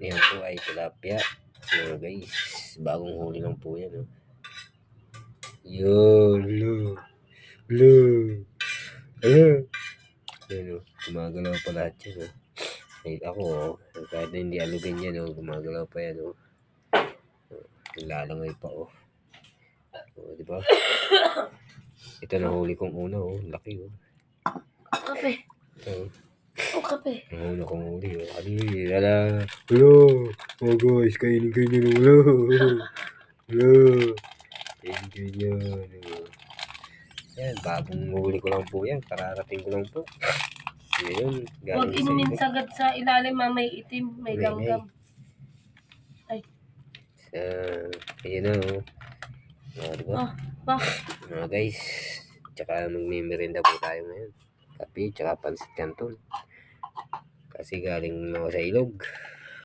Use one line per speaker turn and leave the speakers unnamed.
Yan po ay tilapia. So guys, bagong huli lang po yan. Oh. Yun, ayun. Ayun, gumagalaw pa lahat yan. Oh. Ay, ako, kahit na hindi alugin yan, gumagalaw pa yan. Lalangoy pa. Di ba? Ito na huli kong una. Laki.
Kape.
Ito.
Kape.
Ang una kong huli. Hello. Guys, kainin nyo. Hello. Kainin nyo. Yan, bagong huli ko lang po yan. Kararating ko lang po. Ngayon,
Huwag inumin sagad sa ilalim, may itim, may gamgam. Ay.
Ayan na, diba? Guys, tsaka magmimerenda po tayo ngayon. Kape, tsaka pansit canton. Kasi galing ako sa ilog.